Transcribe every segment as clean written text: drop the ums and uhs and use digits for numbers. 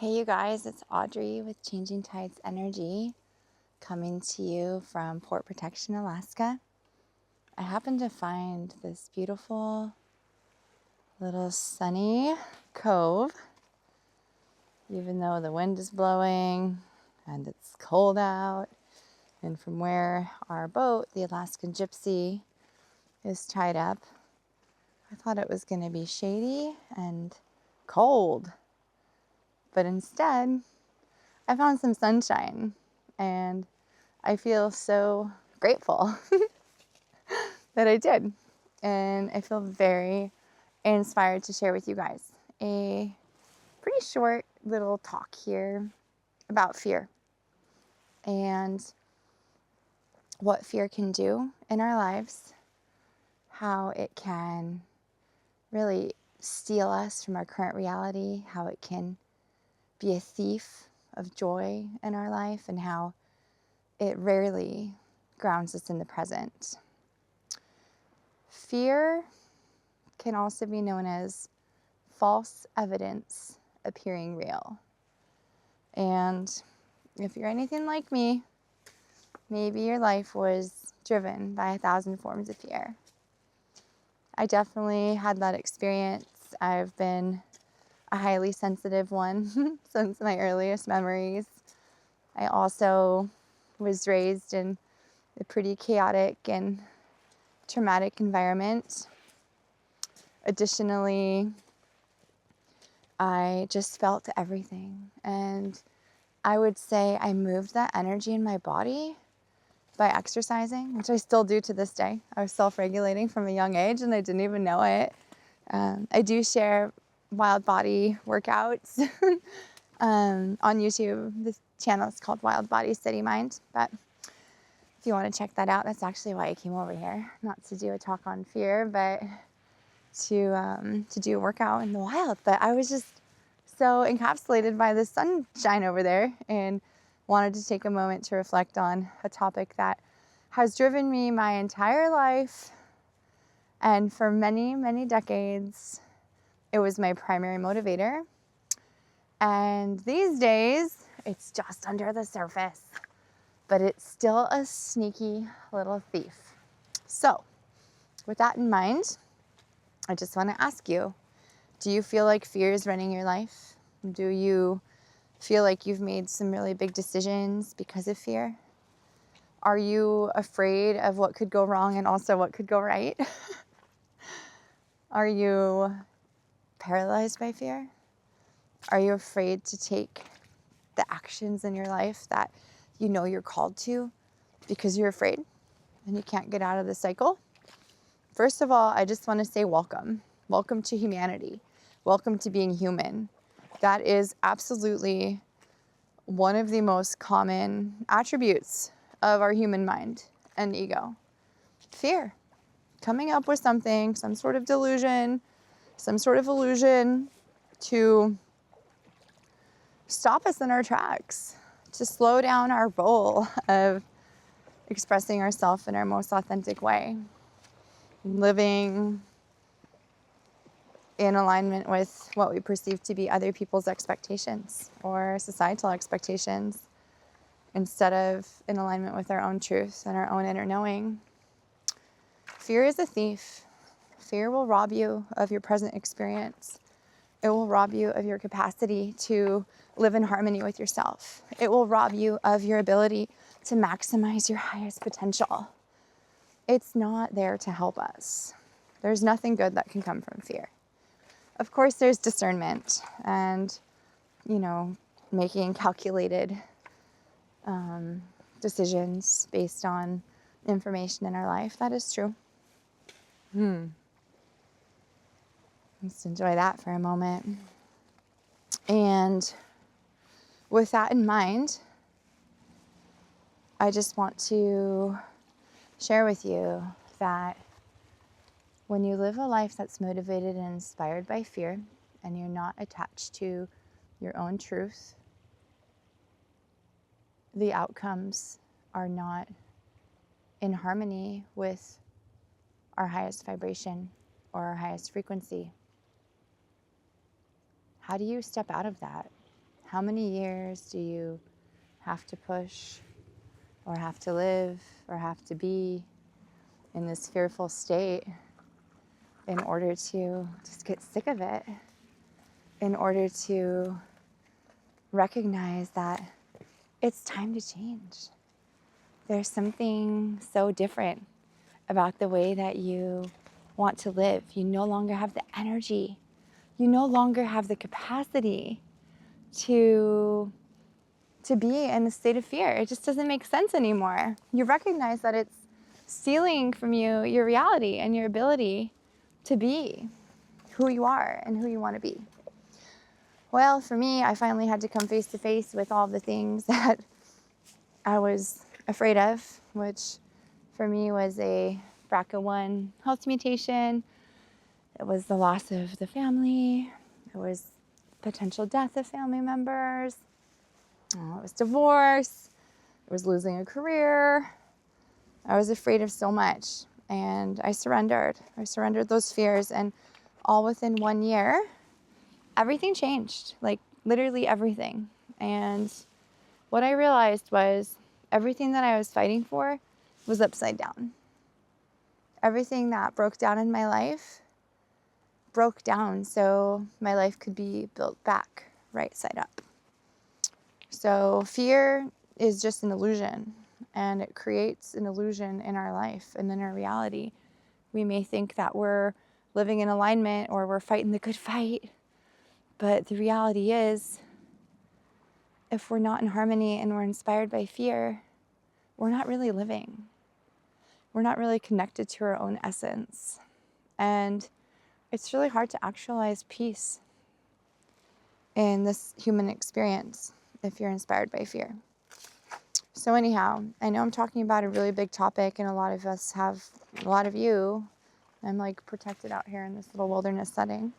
Hey you guys, it's Audrey with Changing Tides Energy coming to you from Port Protection, Alaska. I happened to find this beautiful little sunny cove, even though the wind is blowing and it's cold out. And from where our boat, the Alaskan Gypsy, is tied up, I thought it was going to be shady and cold. But instead, I found some sunshine, and I feel so grateful that I did. And I feel very inspired to share with you guys a pretty short little talk here about fear and what fear can do in our lives, how it can really steal us from our current reality, how it can be a thief of joy in our life, and how it rarely grounds us in the present. Fear can also be known as false evidence appearing real. And if you're anything like me, maybe your life was driven by 1,000 forms of fear. I definitely had that experience. I've been a highly sensitive one since my earliest memories. I also was raised in a pretty chaotic and traumatic environment. Additionally, I just felt everything. And I would say I moved that energy in my body by exercising, which I still do to this day. I was self-regulating from a young age and I didn't even know it. I do share wild body workouts on YouTube. This channel is called Wild Body City Mind. But if you want to check that out, that's actually why I came over here. Not to do a talk on fear, but to do a workout in the wild. But I was just so encapsulated by the sunshine over there and wanted to take a moment to reflect on a topic that has driven me my entire life. And for many, many decades, it was my primary motivator. And these days, it's just under the surface, but it's still a sneaky little thief. So, with that in mind, I just want to ask you, do you feel like fear is running your life? Do you feel like you've made some really big decisions because of fear? Are you afraid of what could go wrong and also what could go right? Are you paralyzed by fear? Are you afraid to take the actions in your life that you know you're called to because you're afraid and you can't get out of the cycle? First of all, I just want to say welcome. Welcome to humanity. Welcome to being human. That is absolutely one of the most common attributes of our human mind and ego. Fear. Coming up with something, some sort of delusion, some sort of illusion to stop us in our tracks, to slow down our goal of expressing ourselves in our most authentic way, living in alignment with what we perceive to be other people's expectations or societal expectations, instead of in alignment with our own truth and our own inner knowing. Fear is a thief. Fear will rob you of your present experience. It will rob you of your capacity to live in harmony with yourself. It will rob you of your ability to maximize your highest potential. It's not there to help us. There's nothing good that can come from fear. Of course, there's discernment and, making calculated decisions based on information in our life. That is true. Let's enjoy that for a moment. And with that in mind, I just want to share with you that when you live a life that's motivated and inspired by fear, and you're not attached to your own truth, the outcomes are not in harmony with our highest vibration or our highest frequency. How do you step out of that? How many years do you have to push or have to live or have to be in this fearful state in order to just get sick of it, in order to recognize that it's time to change? There's something so different about the way that you want to live. You no longer have the energy. You no longer have the capacity to be in a state of fear. It just doesn't make sense anymore. You recognize that it's stealing from you your reality and your ability to be who you are and who you want to be. Well, for me, I finally had to come face to face with all the things that I was afraid of, which for me was a BRCA1 health mutation. It was the loss of the family. It was potential death of family members. It was divorce. It was losing a career. I was afraid of so much, and I surrendered. I surrendered those fears, and all within 1 year, everything changed, like literally everything. And what I realized was everything that I was fighting for was upside down. Everything that broke down in my life broke down so my life could be built back right side up. So fear is just an illusion, and it creates an illusion in our life and in our reality. We may think that we're living in alignment or we're fighting the good fight, but the reality is, if we're not in harmony and we're inspired by fear, we're not really living. We're not really connected to our own essence. And it's really hard to actualize peace in this human experience if you're inspired by fear. So anyhow, I know I'm talking about a really big topic, and a lot of you, I'm like protected out here in this little wilderness setting,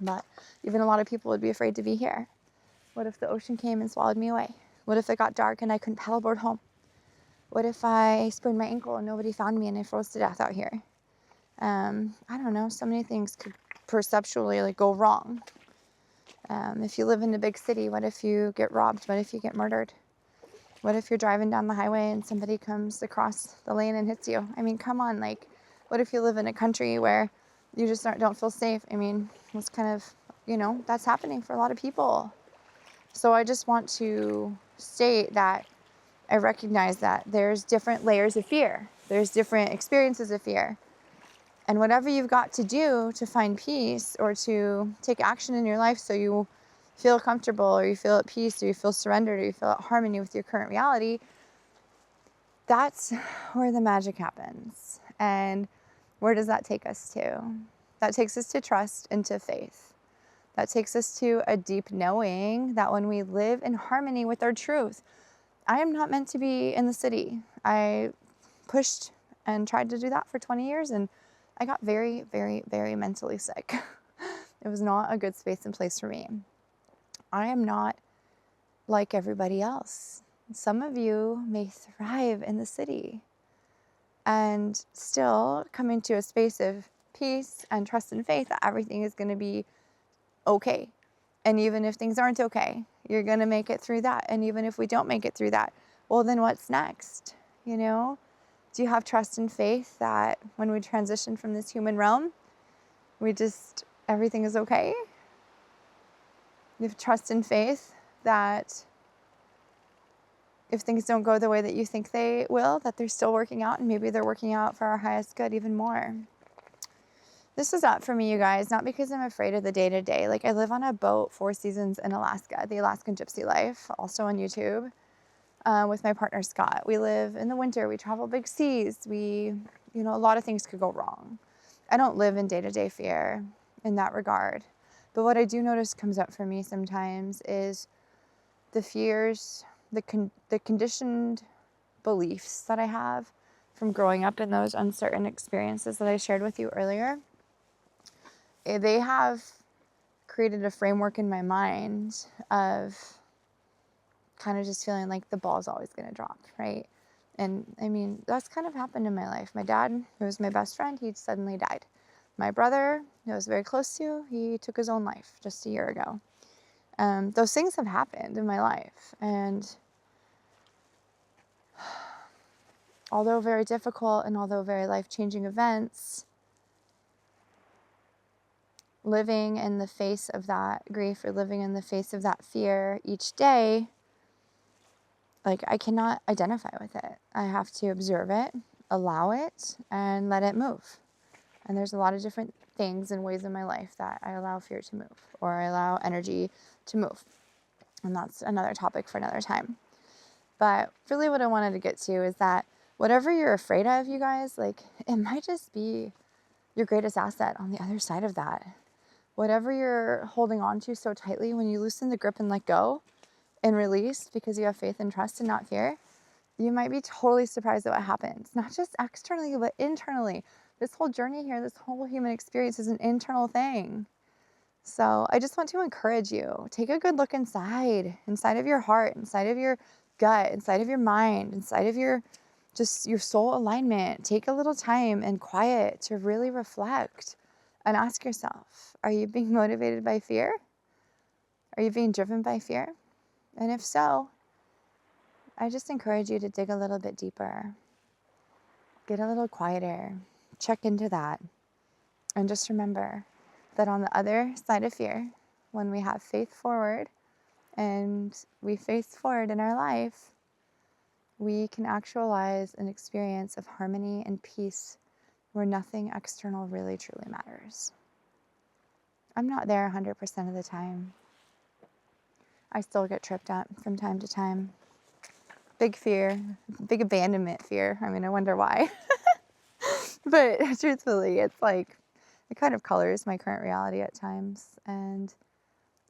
but even a lot of people would be afraid to be here. What if the ocean came and swallowed me away? What if it got dark and I couldn't paddleboard home? What if I sprained my ankle and nobody found me and I froze to death out here? I don't know, so many things could perceptually like go wrong. If you live in a big city, what if you get robbed? What if you get murdered? What if you're driving down the highway and somebody comes across the lane and hits you? I mean, come on, like, what if you live in a country where you just don't feel safe? I mean, it's kind of, that's happening for a lot of people. So I just want to state that I recognize that there's different layers of fear. There's different experiences of fear. And whatever you've got to do to find peace or to take action in your life so you feel comfortable or you feel at peace or you feel surrendered or you feel at harmony with your current reality, that's where the magic happens. And where does that take us to? That takes us to trust and to faith. That takes us to a deep knowing that when we live in harmony with our truth, I am not meant to be in the city. I pushed and tried to do that for 20 years, and I got very, very, very mentally sick. It was not a good space and place for me. I am not like everybody else. Some of you may thrive in the city and still come into a space of peace and trust and faith that everything is going to be okay. And even if things aren't okay, you're going to make it through that. And even if we don't make it through that, well, then what's next? Do you have trust and faith that when we transition from this human realm, everything is okay? You have trust and faith that if things don't go the way that you think they will, that they're still working out, and maybe they're working out for our highest good even more. This is up for me, you guys, not because I'm afraid of the day-to-day. Like, I live on a boat 4 seasons in Alaska, the Alaskan Gypsy Life, also on YouTube, with my partner, Scott. We live in the winter. We travel big seas. A lot of things could go wrong. I don't live in day-to-day fear in that regard. But what I do notice comes up for me sometimes is the fears, the conditioned beliefs that I have from growing up in those uncertain experiences that I shared with you earlier. They have created a framework in my mind of kind of just feeling like the ball's always going to drop, right? And I mean, that's kind of happened in my life. My dad, who was my best friend, he suddenly died. My brother, who I was very close to, he took his own life just a year ago. those things have happened in my life. And although very difficult and although very life-changing events, living in the face of that grief or living in the face of that fear each day, like, I cannot identify with it. I have to observe it, allow it, and let it move. And there's a lot of different things and ways in my life that I allow fear to move, or I allow energy to move. And that's another topic for another time. But really what I wanted to get to is that whatever you're afraid of, you guys, like, it might just be your greatest asset on the other side of that. Whatever you're holding on to so tightly, when you loosen the grip and let go and release because you have faith and trust and not fear, you might be totally surprised at what happens. Not just externally, but internally. This whole journey here, this whole human experience is an internal thing. So I just want to encourage you, take a good look inside of your heart, inside of your gut, inside of your mind, inside of your soul alignment. Take a little time and quiet to really reflect and ask yourself, are you being motivated by fear? Are you being driven by fear? And if so, I just encourage you to dig a little bit deeper, get a little quieter, check into that, and just remember that on the other side of fear, when we have faith forward and we face forward in our life, we can actualize an experience of harmony and peace where nothing external really truly matters. I'm not there 100% of the time. I still get tripped up from time to time. Big fear, big abandonment fear. I mean, I wonder why. But truthfully, it's like, it kind of colors my current reality at times. And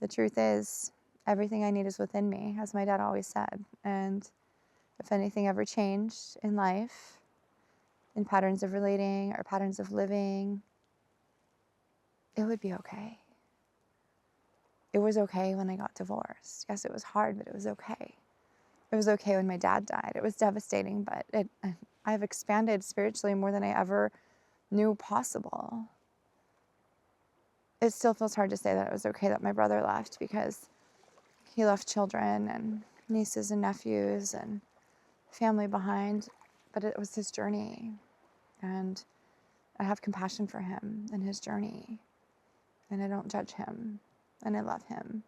the truth is, everything I need is within me, as my dad always said. And if anything ever changed in life, in patterns of relating or patterns of living, it would be okay. It was okay when I got divorced. Yes, it was hard, but it was okay. It was okay when my dad died. It was devastating, but I've expanded spiritually more than I ever knew possible. It still feels hard to say that it was okay that my brother left, because he left children and nieces and nephews and family behind, but it was his journey. And I have compassion for him and his journey. And I don't judge him. And I love him.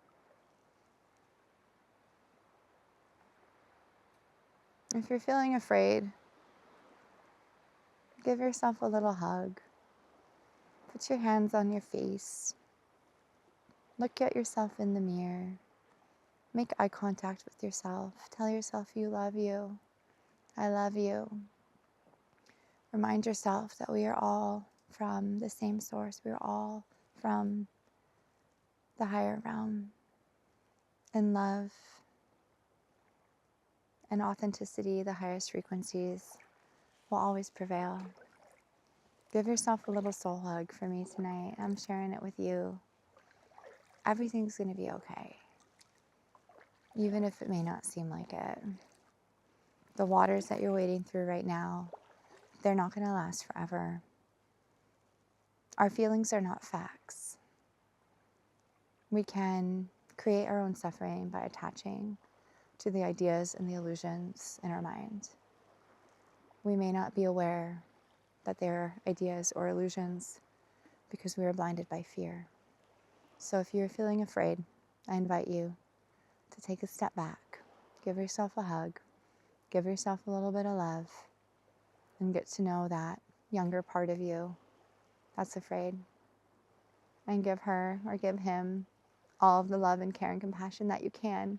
If you're feeling afraid, give yourself a little hug. Put your hands on your face. Look at yourself in the mirror. Make eye contact with yourself. Tell yourself you love you. I love you. Remind yourself that we are all from the same source. We are all from the higher realm. And love and authenticity, the highest frequencies, will always prevail. Give yourself a little soul hug for me tonight. I'm sharing it with you. Everything's going to be okay, even if it may not seem like it. The waters that you're wading through right now, they're not going to last forever. Our feelings are not facts. We can create our own suffering by attaching to the ideas and the illusions in our mind. We may not be aware that they're ideas or illusions because we are blinded by fear. So if you're feeling afraid, I invite you to take a step back, give yourself a hug, give yourself a little bit of love, and get to know that younger part of you that's afraid. And give her or give him all of the love and care and compassion that you can,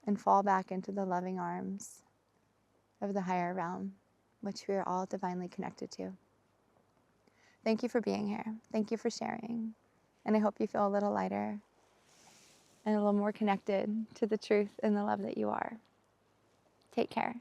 and fall back into the loving arms of the higher realm, which we are all divinely connected to. Thank you for being here. Thank you for sharing. And I hope you feel a little lighter and a little more connected to the truth and the love that you are. Take care.